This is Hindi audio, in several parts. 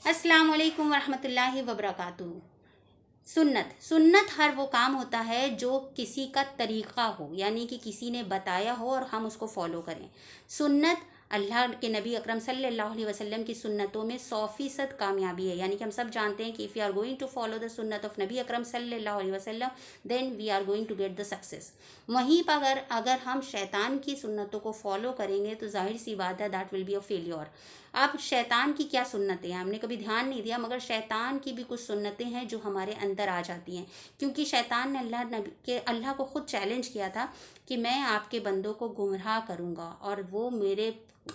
अस्सलाम वालेकुम वरहमतुल्लाहि वबरकातुहू। सुन्नत सुन्नत हर वो काम होता है जो किसी का तरीक़ा हो, यानी कि किसी ने बताया हो और हम उसको फॉलो करें। सुन्नत अल्लाह के नबी अकरम सल्लल्लाहु अलैहि वसल्लम की सुन्नतों में 100% कामयाबी है। यानी कि हम सब जानते हैं कि if you are going to follow the सुन्नत ऑफ नबी अकरम सल्लल्लाहु अलैहि वसल्लम then we are going to get the success. वहीं पर अगर हम शैतान की सुन्नतों को फॉलो करेंगे तो जाहिर सी बात है that will be a failure. अब शैतान की क्या सुन्नतें हैं हमने कभी ध्यान नहीं दिया, मगर शैतान की भी कुछ सुन्नतें हैं जो हमारे अंदर आ जाती हैं। क्योंकि शैतान ने अल्लाह को खुद चैलेंज किया था कि मैं आपके बंदों को गुमराह करूँगा और वो मेरे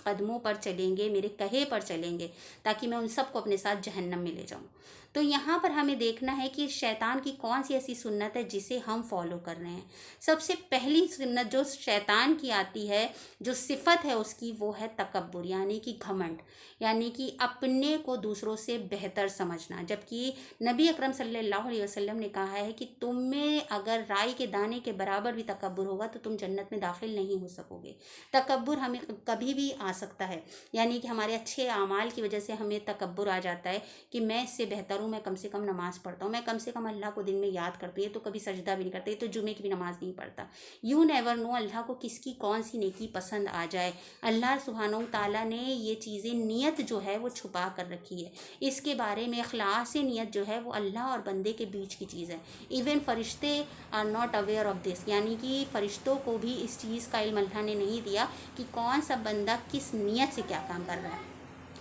कदमों पर चलेंगे, मेरे कहे पर चलेंगे, ताकि मैं उन सबको अपने साथ जहन्नम में ले जाऊँ। तो यहाँ पर हमें देखना है कि शैतान की कौन सी ऐसी सुन्नत है जिसे हम फॉलो कर रहे हैं। सबसे पहली सुन्नत जो शैतान की आती है, जो सिफत है उसकी, वो है तकब्बुर, यानी कि घमंड, यानी कि अपने को दूसरों से बेहतर समझना। जबकि नबी अकरम सल्लल्लाहु अलैहि वसल्लम ने कहा है कि तुम में अगर राई के दाने के बराबर भी तकब्बुर होगा तो तुम जन्नत में दाखिल नहीं हो सकोगे। तकब्बुर हमें कभी भी आ सकता है, यानी कि हमारे अच्छे आमाल की वजह से हमें तकब्बुर आ जाता है कि मैं इससे बेहतर हूँ, मैं कम से कम नमाज़ पढ़ता हूँ, मैं कम से कम अल्लाह को दिन में याद करती हूँ, ये तो कभी सजदा भी नहीं करते, ये तो जुमे की भी नमाज़ नहीं पढ़ता। यू नेवर नो अल्लाह को किसकी कौन सी नेकी पसंद आ जाए। अल्लाह सुब्हानहू ताला ने ये चीज़ें, नियत जो है वो छुपा कर रखी है। इसके बारे में इखलास नियत जो है वो अल्लाह और बंदे के बीच की चीज़ है। इवन फरिश्ते are not aware of this, यानी कि फ़रिश्तों को भी इस चीज़ का इल्म अल्लाह ने नहीं दिया कि कौन सा बंदा किस नियत से क्या काम कर रहा है।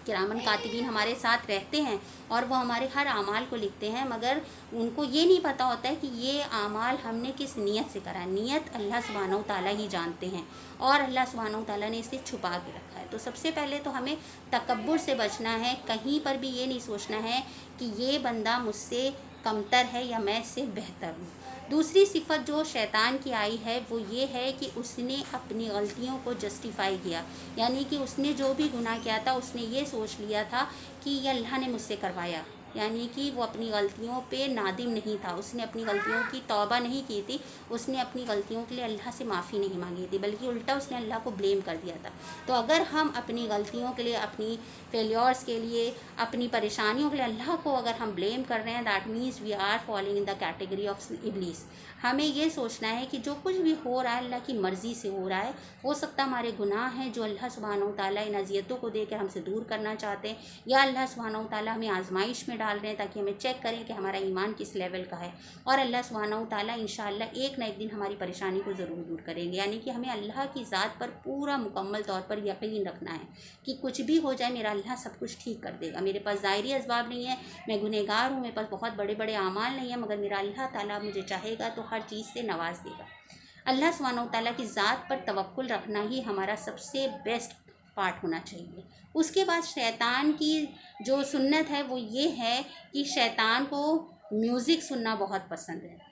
किरामन कातिबीन हमारे साथ रहते हैं और वो हमारे हर आमाल को लिखते हैं, मगर उनको ये नहीं पता होता है कि ये आमाल हमने किस नियत से करा है। नियत अल्लाह सुब्हानहू ताला ही जानते हैं और अल्लाह सुब्हानहू ताला ने इसे छुपा के रखा है। तो सबसे पहले तो हमें तकब्बुर से बचना है। कहीं पर भी ये नहीं सोचना है कि ये बंदा मुझसे कमतर है या मैं इससे बेहतर हूँ। दूसरी सिफत जो शैतान की आई है वो ये है कि उसने अपनी गलतियों को जस्टिफाई किया, यानी कि उसने जो भी गुनाह किया था उसने ये सोच लिया था कि ये अल्लाह ने मुझसे करवाया, यानी कि वो अपनी गलतियों पे नादिम नहीं था, उसने अपनी गलतियों की तौबा नहीं की थी, उसने अपनी गलतियों के लिए अल्लाह से माफ़ी नहीं मांगी थी, बल्कि उल्टा उसने अल्लाह को ब्लेम कर दिया था। तो अगर हम अपनी गलतियों के लिए, अपनी फेलियर्स के लिए, अपनी परेशानियों के लिए अल्लाह को अगर हम ब्लेम कर रहे हैं, that means we are following in the category of इब्लीस। हमें ये सोचना है कि जो कुछ भी हो रहा है अल्लाह की मर्ज़ी से हो रहा है। हो सकता हमारे गुनाह हैं जो अल्लाह सुब्हानहू ताला इन अज़ियतों को देकर हमसे दूर करना चाहते हैं, या अल्लाह सुब्हानहू ताला हमें आजमाइश में डाल रहे हैं ताकि हमें चेक करें कि हमारा ईमान किस लेवल का है। और अल्लाह सुब्हानहू ताला इंशाअल्लाह एक ना एक दिन हमारी परेशानी को ज़रूर दूर करेंगे। यानी कि हमें अल्लाह की ज़ात पर पूरा मुकम्मल तौर पर यकीन रखना है कि कुछ भी हो जाए मेरा अल्लाह सब कुछ ठीक कर देगा। मेरे पास ज़ाहिरी असबाब नहीं है, मैं गुनहगार हूँ, मेरे पास बहुत बड़े बड़े आमाल नहीं है, मगर मेरा अल्लाह ताला मुझे चाहेगा तो हर चीज़ से नवाज देगा। अल्लाह सुब्हानहू ताला की ज़ात पर तवक्कुल रखना ही हमारा सबसे बेस्ट पार्ट होना चाहिए। उसके बाद शैतान की जो सुन्नत है वो ये है कि शैतान को म्यूज़िक सुनना बहुत पसंद है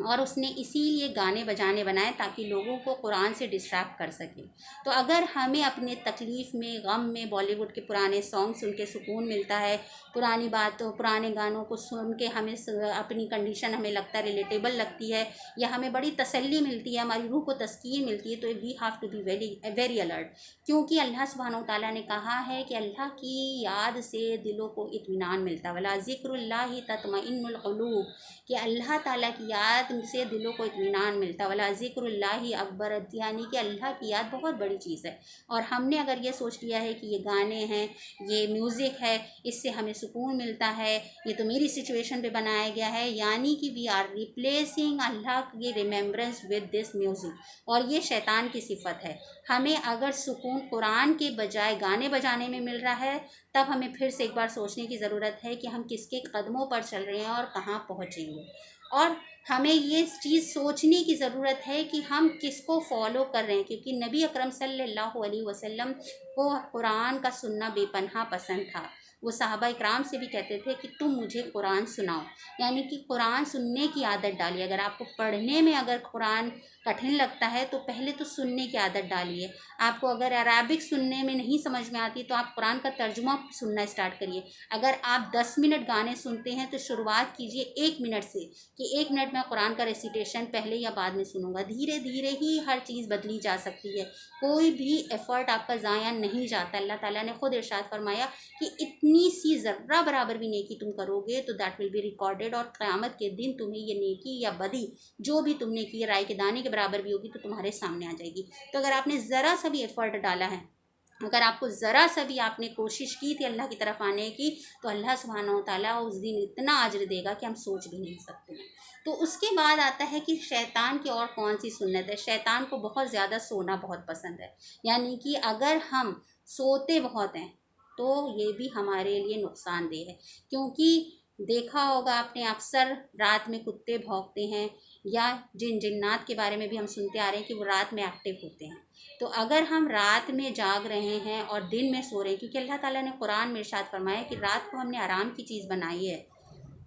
और उसने इसीलिए गाने बजाने बनाए ताकि लोगों को कुरान से डिस्ट्रैक्ट कर सके। तो अगर हमें अपने तकलीफ़ में, गम में बॉलीवुड के पुराने सॉन्ग सुन के सुकून मिलता है, पुरानी बातों, पुराने गानों को सुन के हमें अपनी कंडीशन हमें लगता है रिलेटेबल लगती है, या हमें बड़ी तसल्ली मिलती है, हमारी रूह को तस्कीन मिलती है, तो we have to be very very alert. क्योंकि अल्लाह सुब्हानहू ताला ने कहा है कि अल्लाह की याद से दिलों को इत्मीनान मिलता है, वला ज़िक्रुल्लाहि तत्मइन्नुल क़ुलूब, कि अल्लाह ताला की याद से दिलों को इत्मीनान मिलता, वला ज़िक्रुल्लाहि अकबर, यानी कि अल्लाह की याद बहुत बड़ी चीज़ है। और हमने अगर ये सोच लिया है कि ये गाने हैं, ये म्यूज़िक है, इससे हमें सुकून मिलता है, ये तो मेरी सिचुएशन पे बनाया गया है, यानी कि वी आर रिप्लेसिंग अल्लाह की रिमेम्बरेंस विद दिस म्यूज़िक। और ये शैतान की सिफत है। हमें अगर सुकून कुरान के बजाय गाने बजाने में मिल रहा है, तब हमें फिर से एक बार सोचने की ज़रूरत है कि हम किसके कदमों पर चल रहे हैं और कहाँ पहुँचेंगे। और हमें ये चीज़ सोचने की ज़रूरत है कि हम किसको फॉलो कर रहे हैं, क्योंकि नबी अकरम सल्लल्लाहु अलैहि वसल्लम को कुरान का सुनना बेपनाह पसंद था। वो सहाबा इकराम से भी कहते थे कि तुम मुझे कुरान सुनाओ, यानी कि कुरान सुनने की आदत डालिए। अगर आपको पढ़ने में अगर कुरान कठिन लगता है तो पहले तो सुनने की आदत डालिए। आपको अगर अराबिक सुनने में नहीं समझ में आती तो आप कुरान का तर्जुमा सुनना स्टार्ट करिए। अगर आप 10 मिनट गाने सुनते हैं तो शुरुआत कीजिए 1 मिनट से, कि कि 1 मिनट में कुरान का रेसिटेशन पहले या बाद में सुनूंगा। धीरे धीरे ही हर चीज़ बदली जा सकती है, कोई भी एफ़र्ट आपका ज़ाया नहीं जाता। अल्लाह ताला ने खुद इरशाद फरमाया कि इतनी सी ज़र्रा बराबर भी नेकी तुम करोगे तो दैट विल बी रिकॉर्डेड, और क़यामत के दिन तुम्हें ये नेकी या बदी जो भी तुमने की राय के दाने के बराबर भी होगी तो तुम्हारे सामने आ जाएगी। तो अगर आपने ज़रा सा भी एफ़र्ट डाला है, अगर आपको ज़रा सा भी आपने कोशिश की थी अल्लाह की तरफ आने की, तो अल्लाह सुब्हानहू व तआला उस दिन इतना अजर देगा कि हम सोच भी नहीं सकते। तो उसके बाद आता है कि शैतान की और कौन सी सुन्नत है। शैतान को बहुत ज़्यादा सोना बहुत पसंद है, यानी कि अगर हम सोते बहुत हैं तो ये भी हमारे लिए नुकसानदेह है, क्योंकि देखा होगा आपने अक्सर रात में कुत्ते भौंकते हैं, या जिन्नात के बारे में भी हम सुनते आ रहे हैं कि वो रात में एक्टिव होते हैं। तो अगर हम रात में जाग रहे हैं और दिन में सो रहे हैं, क्योंकि अल्लाह ताला ने कुरान में इरशाद फरमाया कि रात को हमने आराम की चीज़ बनाई है,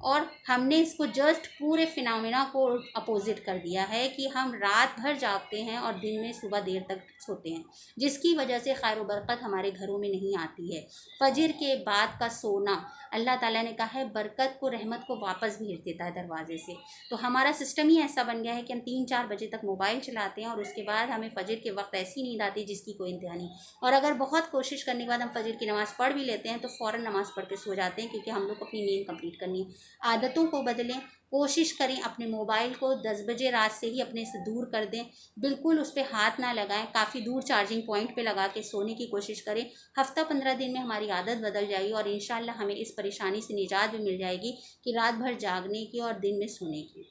और हमने इसको जस्ट पूरे फिनोमेना को अपोजिट कर दिया है कि हम रात भर जागते हैं और दिन में सुबह देर तक सोते हैं, जिसकी वजह से खैर व बरकत हमारे घरों में नहीं आती है। फजर के बाद का सोना अल्लाह ताला ने कहा है बरकत को, रहमत को वापस भेज देता है दरवाजे से। तो हमारा सिस्टम ही ऐसा बन गया है कि हम 3-4 बजे तक मोबाइल चलाते हैं और उसके बाद हमें फजर के वक्त ऐसी नींद आती है जिसकी कोई इंतहा नहीं। और अगर बहुत कोशिश करने के बाद हम फजर की नमाज़ पढ़ भी लेते हैं तो फ़ौरन नमाज़ पढ़ के सो जाते हैं, क्योंकि हम लोग अपनी नींद कंप्लीट करनी है। आदतों को बदलें, कोशिश करें अपने मोबाइल को 10 बजे रात से ही अपने से दूर कर दें, बिल्कुल उस पर हाथ ना लगाएं, काफ़ी दूर चार्जिंग पॉइंट पे लगा के सोने की कोशिश करें। हफ्ता 15 दिन में हमारी आदत बदल जाएगी और इंशाअल्लाह हमें इस परेशानी से निजात भी मिल जाएगी कि रात भर जागने की और दिन में सोने की।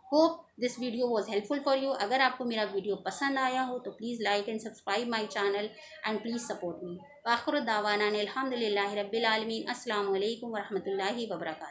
Hope this video was helpful for you. अगर आपको मेरा वीडियो पसंद आया हो तो please like and subscribe my channel and please support me. आखिर दावाना अल्हम्दुलिल्लाहि रब्बिल आलमीन। अस्सलामु अलैकुम वरहमतुल्लाहि वबरकातुहू।